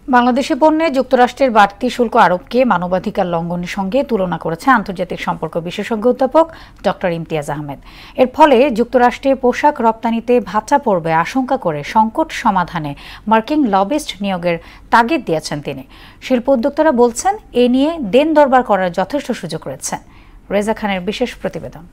বাংলাদেশি পণ্যে যুক্তরাষ্ট্রের বাড়তি শুল্ক আরোপকে মানবাধিকার লঙ্ঘনের সঙ্গে তুলনা করেছে আন্তর্জাতিক সম্পর্ক বিশেষজ্ঞ অধ্যাপক ডক্টর ইমতিয়াজ আহমেদ। এর ফলে যুক্তরাষ্ট্রে পোশাক রপ্তানিতে ভাঁচা পড়বে আশঙ্কা করে সংকট সমাধানে মার্কিন লবিস্ট নিয়োগের তাগিদ দিয়েছেন তিনি। শিল্প উদ্যোক্তারা বলছেন, এ নিয়ে দেন দরবার করার যথেষ্ট সুযোগ রয়েছে। রেজা খানের বিশেষ প্রতিবেদন।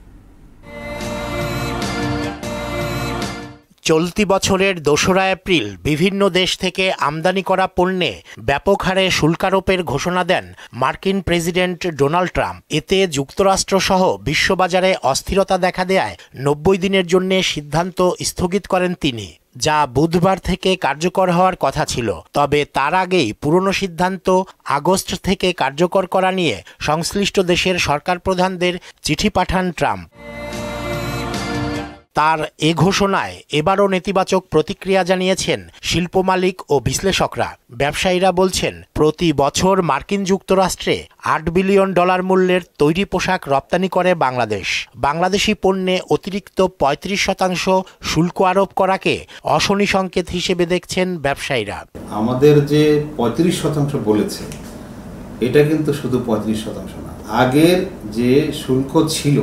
চলতি বছরের ২রা এপ্রিল বিভিন্ন দেশ থেকে আমদানি করা পণ্যে ব্যাপক হারে শুল্কারোপের ঘোষণা দেন মার্কিন প্রেসিডেন্ট ডোনাল্ড ট্রাম্প। এতে যুক্তরাষ্ট্রসহ বিশ্ববাজারে অস্থিরতা দেখা দেয় ৯০ দিনের জন্য সিদ্ধান্ত স্থগিত করেন তিনি, যা বুধবার থেকে কার্যকর হওয়ার কথা ছিল। তবে তার আগেই পুরনো সিদ্ধান্ত আগস্ট থেকে কার্যকর করা নিয়ে সংশ্লিষ্ট দেশের সরকার প্রধানদের চিঠি পাঠান ট্রাম্প। তার এ ঘোষণায় এবারও নেতিবাচক প্রতিক্রিয়া জানিয়েছেন শিল্প মালিক ও বিশ্লেষকরা। ব্যবসায়ীরা বলছেন, প্রতি বছর মার্কিন যুক্তরাষ্ট্রে $৮ বিলিয়ন মূল্যের তৈরি পোশাক রপ্তানি করে বাংলাদেশ। বাংলাদেশি পণ্যে অতিরিক্ত ৩৫% শুল্ক আরোপ করাকে অশনি সংকেত হিসেবে দেখছেন ব্যবসায়ীরা। আমাদের যে ৩৫% বলেছে, এটা কিন্তু শুধু ৩৫% না, আগের যে শুল্ক ছিল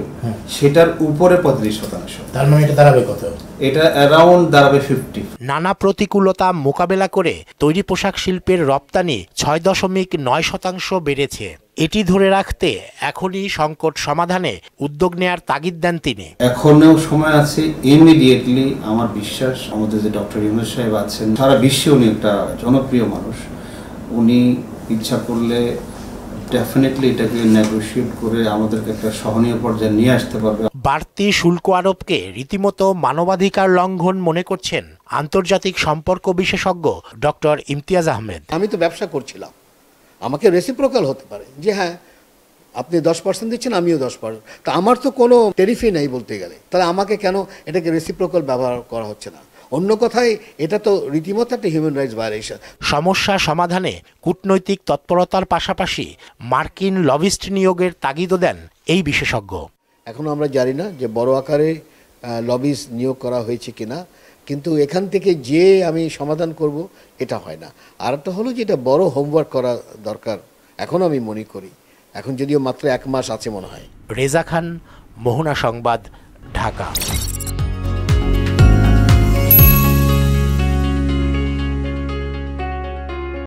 সেটার উপরে ৩৫%। তার মানে এটা দাঁড়াবে কত? এটা অ্যারাউন্ড দাঁড়াবে 50। নানা প্রতিকূলতা মোকাবেলা করে তৈরি পোশাক শিল্পের রপ্তানি ৬.৯% বেড়েছে। এটি ধরে রাখতে এখনই সংকট সমাধানে উদ্যোগ নেয়ার তাগিদ দেন তিনি। এখনো সময় আছে, ইমিডিয়েটলি আমার বিশ্বাস আমাদের যে ডক্টর ইউনূস সাহেব আছেন, সারা বিশ্বে উনি একটা জনপ্রিয় মানুষ, উনি ইচ্ছা করলে ডেফিনেটলি এটাকে নেগোশিয়েট করে আমাদেরকে একটা সহনীয় পর্যায়ে নিয়ে আসতে পারবে। বাড়তি শুল্ক আরোপকে রীতিমতো মানবাধিকার লঙ্ঘন মনে করছেন আন্তর্জাতিক সম্পর্ক বিশেষজ্ঞ ডক্টর ইমতিয়াজ আহমেদ। আমি তো ব্যবসা করছিলাম, আমাকে রেসিপ্রোকাল হতে পারে যে হ্যাঁ আপনি 10% দিচ্ছেন, আমিও 10%। তা আমার তো কোনো টেরিফই নেই বলতে গেলে, তাহলে আমাকে কেন এটাকে রেসিপ্রোকাল ব্যবহার করা হচ্ছে না? অন্য কথায় এটা তো রীতিমতো একটা হিউম্যান রাইটস ভায়োলেশন। সমস্যা সমাধানে কূটনৈতিক তৎপরতার পাশাপাশি মার্কিন লবিস্ট নিয়োগের তাগিদও দেন এই বিশেষজ্ঞ। এখনো আমরা জানি না যে বড় আকারে লবিস্ট নিয়োগ করা হয়েছে কিনা, কিন্তু এখান থেকে যে আমি সমাধান করব এটা হয় না। আর একটা হলো যে এটা বড় হোমওয়ার্ক করা দরকার এখন আমি মনে করি, এখন যদিও মাত্র 1 মাস আছে মনে হয়। রেজা খান, মোহনা সংবাদ, ঢাকা।